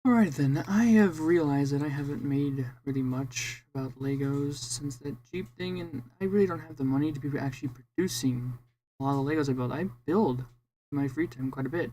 Alright then, I have realized that I haven't made really much about Legos since that Jeep thing, and I really don't have the money to be actually producing a lot of the Legos I build. I build in my free time quite a bit,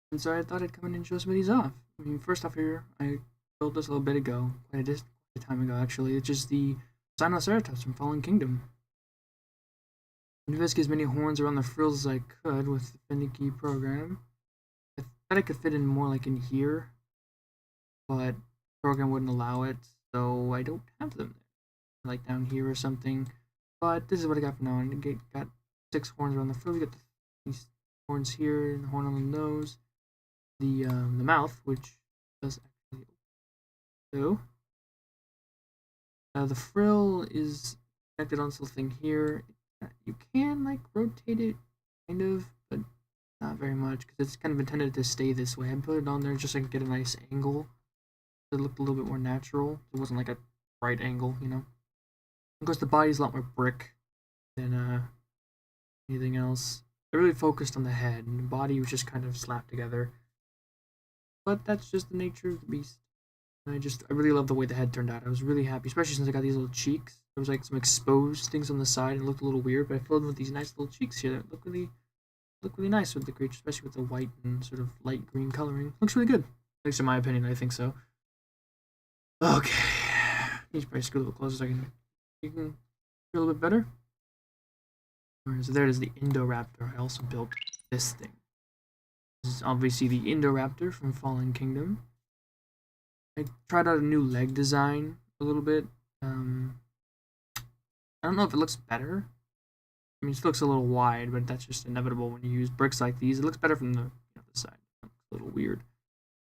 and so I thought I'd come in and show some of these off. I mean, first off here, I built this a little bit ago, quite a time ago actually. It's just the Sinoceratops from Fallen Kingdom. I invested as many horns around the frills as I could with the finicky program. I thought I could fit in more like in here, but the program wouldn't allow it, so I don't have them there. Like down here or something. But this is what I got for now. And I got 6 horns around the frill. We got these horns here, and the horn on the nose, the mouth, which does actually do. The frill is connected on something here. You can like rotate it, kind of, but not very much because it's kind of intended to stay this way. I put it on there just so I can get a nice angle. It looked a little bit more natural. It wasn't like a right angle, you know. Of course, the body's a lot more brick than anything else. I really focused on the head, and the body was just kind of slapped together. But that's just the nature of the beast. And I really love the way the head turned out. I was really happy, especially since I got these little cheeks. There was like some exposed things on the side and it looked a little weird, but I filled them with these nice little cheeks here that look really nice with the creature, especially with the white and sort of light green coloring. Looks really good. At least in my opinion, I think so. Okay. You should probably scoot a little closer so you can feel a little bit better. Alright, so there it is, the Indoraptor. I also built this thing. This is obviously the Indoraptor from Fallen Kingdom. I tried out a new leg design a little bit. I don't know if it looks better. I mean, it looks a little wide, but that's just inevitable when you use bricks like these. It looks better from the other side. It looks a little weird.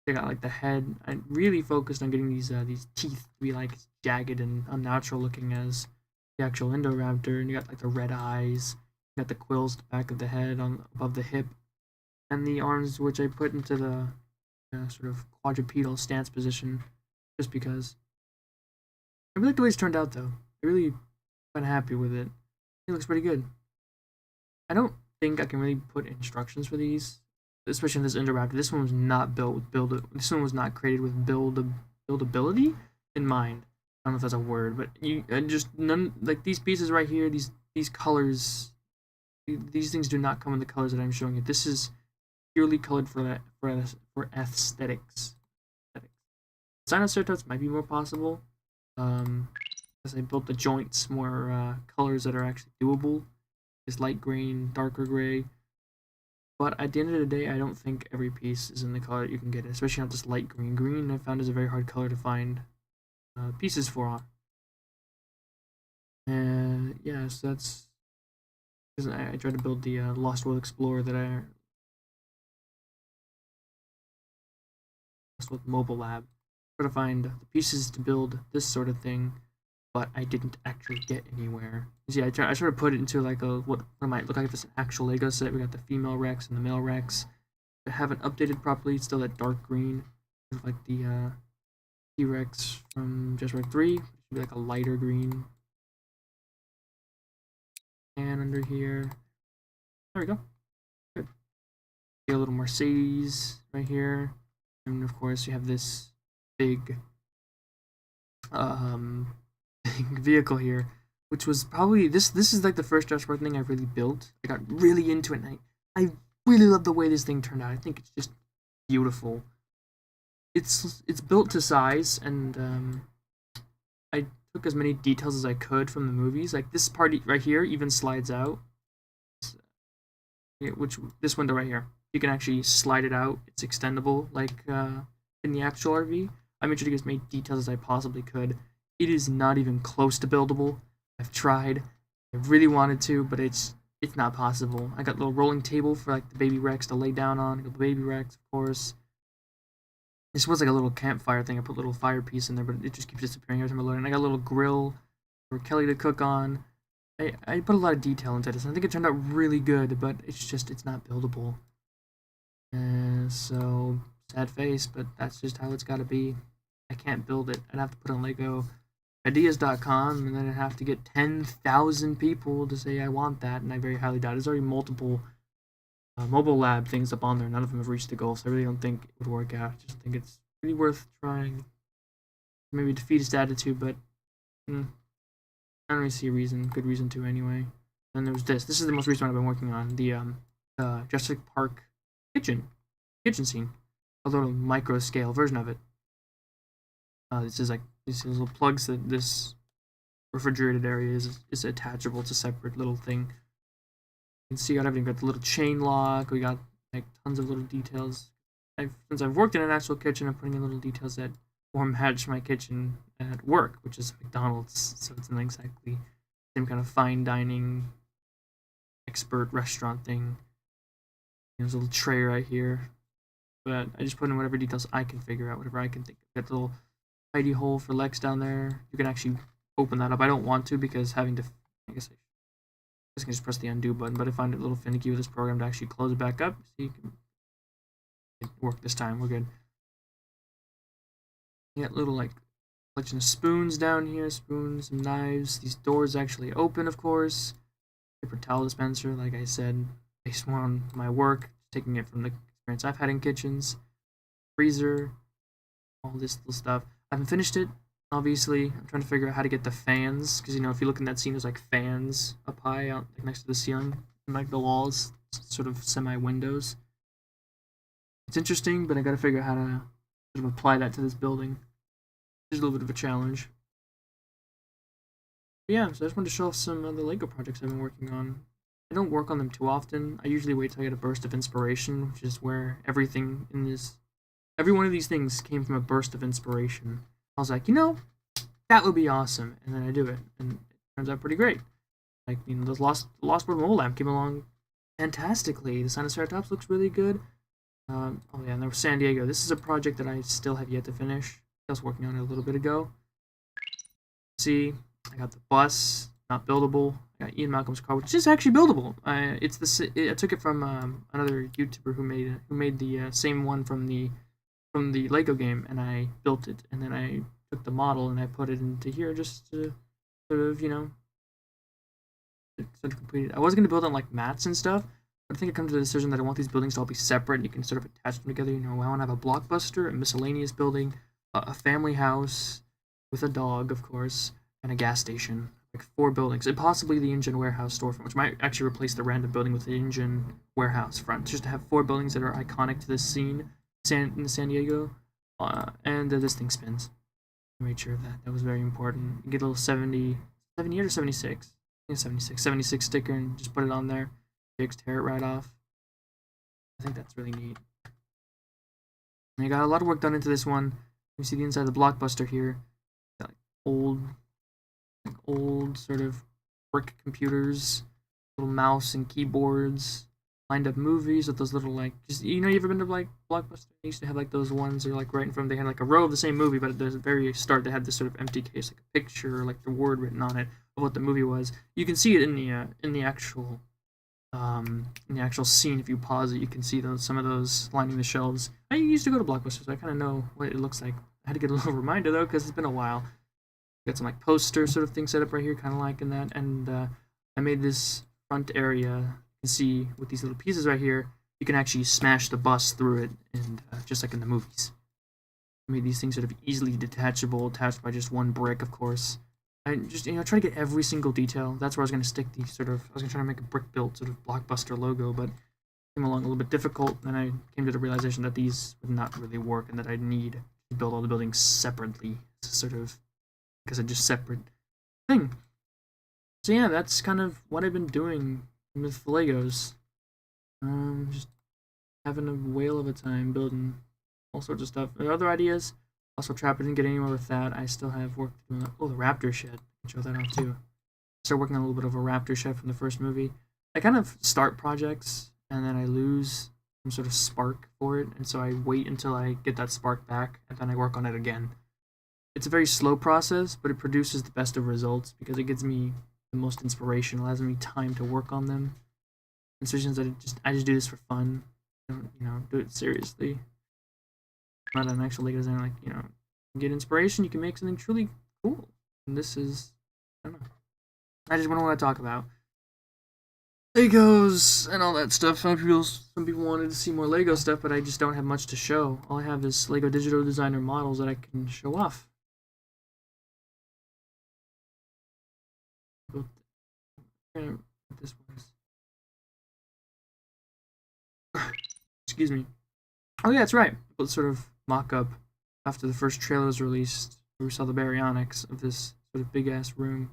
They got like the head. I really focused on getting these teeth to be like jagged and unnatural looking as the actual Indoraptor. And you got like the red eyes. You got the quills at the back of the head on above the hip, and the arms which I put into the sort of quadrupedal stance position, just because. I really like the way it's turned out though. I really quite happy with it. It looks pretty good. I don't think I can really put instructions for these, especially in this Indoraptor. This one was not built with build. This one was not created with buildability in mind. I don't know if that's a word, but you just none like these pieces right here. These colors, these things do not come in the colors that I'm showing you. This is purely colored for aesthetics. Sinoceratops might be more possible. As I built the joints more colors that are actually doable. Is light green, darker gray. But at the end of the day, I don't think every piece is in the color that you can get, especially not this light green. Green I found is a very hard color to find pieces for. And yeah, so that's because I tried to build the Lost World Explorer that I Lost World Mobile Lab. Try to find the pieces to build this sort of thing, but I didn't actually get anywhere. See, I tried to put it into like what might look like if it's an actual Lego set. We got the female Rex and the male Rex. I haven't updated properly. It's still that dark green, like the T-Rex from Jurassic Park 3. It should be like a lighter green. And under here, there we go. Good. See a little Mercedes right here, and of course you have this big vehicle here, which was probably this is like the first Jurassic Park thing I really built. I got really into it, and I really love the way this thing turned out. I think it's just beautiful. It's built to size, and I took as many details as I could from the movies. Like this part right here even slides out, which this window right here, you can actually slide it out. It's extendable, like in the actual RV. I made sure to get as many details as I possibly could. It is not even close to buildable. I've tried. I really wanted to, but it's not possible. I got a little rolling table for like the baby Rex to lay down on. I got the baby Rex, of course. This was like a little campfire thing. I put a little fire piece in there, but it just keeps disappearing every time I load it. And I got a little grill for Kelly to cook on. I put a lot of detail into this. I think it turned out really good, but it's not buildable. And so sad face, but that's just how it's got to be. I can't build it. I'd have to put on Lego ideas.com, and then I'd have to get 10,000 people to say I want that, and I very highly doubt. There's already multiple mobile lab things up on there. None of them have reached the goal, so I really don't think it would work out. I just think it's pretty worth trying. Maybe defeat his attitude, but I don't really see a good reason to anyway. And there was this. This is the most recent one I've been working on. The Jurassic Park kitchen scene, a little micro scale version of it. This is like these little plugs that this refrigerated area is attachable. It's a separate little thing. You can see got everything. We got the little chain lock. We got like tons of little details. Since I've worked in an actual kitchen, I'm putting in little details that more match my kitchen at work, which is McDonald's. So it's not exactly the same kind of fine dining expert restaurant thing. There's a little tray right here, but I just put in whatever details I can figure out, whatever I can think of. Got the little hidey hole for Lex down there. You can actually open that up. I don't want to because having to, I guess I can just press the undo button, but I find it a little finicky with this program to actually close it back up. So you can work this time. We're good. You got little like collection of spoons down here, spoons, some knives. These doors actually open, of course. Paper towel dispenser, like I said, based more on my work, taking it from the experience I've had in kitchens. Freezer, all this little stuff. I haven't finished it, obviously. I'm trying to figure out how to get the fans, because if you look in that scene, there's like fans up high out like next to the ceiling, and like the walls, sort of semi-windows. It's interesting, but I gotta figure out how to sort of apply that to this building. It's a little bit of a challenge. But yeah, so I just wanted to show off some of the LEGO projects I've been working on. I don't work on them too often. I usually wait till I get a burst of inspiration, which is where every one of these things came from a burst of inspiration. I was like, that would be awesome, and then I do it, and it turns out pretty great. Like, the Lost World mobile lamp came along fantastically. The Sinoceratops looks really good. Oh yeah, and there was San Diego. This is a project that I still have yet to finish. I was working on it a little bit ago. See, I got the bus, not buildable. I got Ian Malcolm's car, which is actually buildable. I took it from another YouTuber who made the same one from the Lego game, and I built it. And then I took the model and I put it into here just to sort of complete it. I was gonna build on like mats and stuff, but I think I come to the decision that I want these buildings to all be separate. And you can sort of attach them together. I want to have a Blockbuster, a miscellaneous building, a family house with a dog, of course, and a gas station. Like 4 buildings, and possibly the engine warehouse storefront, which might actually replace the random building with the engine warehouse front. Just to have 4 buildings that are iconic to this scene in San Diego, and this thing spins. I made sure of that. That was very important. You get a little 78 or 76. I think 76 sticker, and just put it on there. Jigs tear it right off. I think that's really neat. And I got a lot of work done into this one. You see the inside of the Blockbuster here. Got like old sort of brick computers, little mouse and keyboards, lined up movies with those little like you ever been to like Blockbuster? They used to have like those ones that are like right in front. They had like a row of the same movie, but at the very start they had this sort of empty case, like a picture or like the word written on it of what the movie was. You can see it in the actual scene. If you pause it, you can see some of those lining the shelves. I used to go to Blockbuster, so I kind of know what it looks like. I had to get a little reminder though, because it's been a while. Got some like poster sort of thing set up right here, kind of like in that, and I made this front area. You can see with these little pieces right here, you can actually smash the bus through it, and just like in the movies. I made these things sort of easily detachable, attached by just one brick, of course. I just try to get every single detail. That's where I was going to stick these I was going to try to make a brick built sort of Blockbuster logo, but it came along a little bit difficult, and I came to the realization that these would not really work, and that I'd need to build all the buildings separately, because it's just separate thing. So yeah, that's kind of what I've been doing with Legos. Just having a whale of a time building all sorts of stuff. There are other ideas. Also, Trap, I didn't get anywhere with that. I still have work to do. Oh, the Raptor shed. I can show that off too. Start working on a little bit of a Raptor shed from the first movie. I kind of start projects and then I lose some sort of spark for it, and so I wait until I get that spark back, and then I work on it again. It's a very slow process, but it produces the best of results because it gives me the most inspiration, allows me time to work on them. And decisions that I just do this for fun. I don't, do it seriously. I'm not an actual Lego designer, you get inspiration, you can make something truly cool. And this is, I don't know. I just want to talk about. Legos and all that stuff. Some people wanted to see more Lego stuff, but I just don't have much to show. All I have is Lego Digital Designer models that I can show off. This was. Excuse me. Oh yeah, that's right. It sort of mock-up after the first trailer was released, where we saw the baryonics of this sort of big-ass room.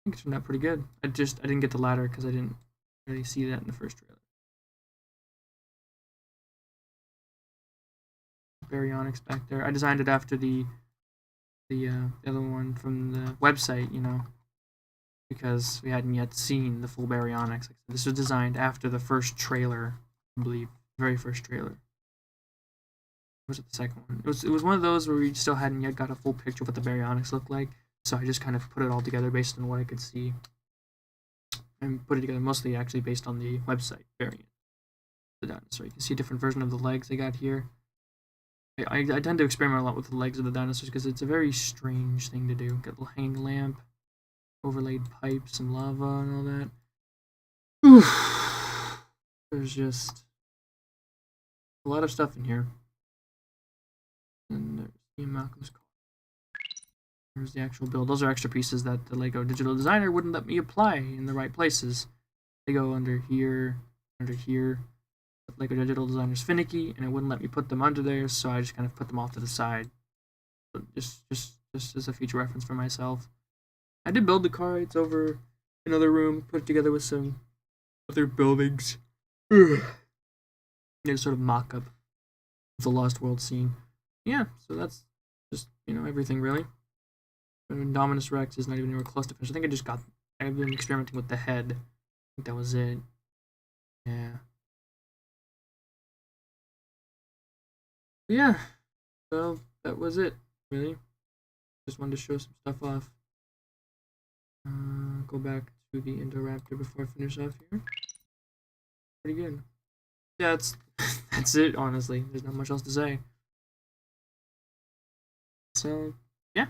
I think it turned out pretty good. I didn't get the ladder because I didn't really see that in the first trailer. Baryonics back there. I designed it after the other one from the website, you know, because we hadn't yet seen the full baryonics. This was designed after the first trailer, I believe, very first trailer. Was it the second one? It was one of those where we still hadn't yet got a full picture of what the baryonics looked like, so I just kind of put it all together based on what I could see, and put it together mostly actually based on the website variant. The dinosaur. You can see a different version of the legs they got here. I tend to experiment a lot with the legs of the dinosaurs because it's a very strange thing to do. Get a little hanging lamp, overlaid pipes, some lava, and all that. Oof. There's just a lot of stuff in here. And there's Ian Malcolm's car. There's the actual build. Those are extra pieces that the Lego Digital Designer wouldn't let me apply in the right places. They go under here, under here. But Lego Digital Designer's finicky, and it wouldn't let me put them under there, so I just kind of put them off to the side. But just as a future reference for myself. I did build the car. It's over another room, put it together with some other buildings. Did a sort of mock-up of the Lost World scene. Yeah, so that's just, you know, everything really. Indominus Rex is not even anywhere close to finish. I think I've been experimenting with the head. I think that was it. Yeah. Yeah, so that was it, really. Just wanted to show some stuff off. Go back to the Indoraptor before I finish off here. Pretty good. Yeah, that's it, honestly. There's not much else to say. So, yeah.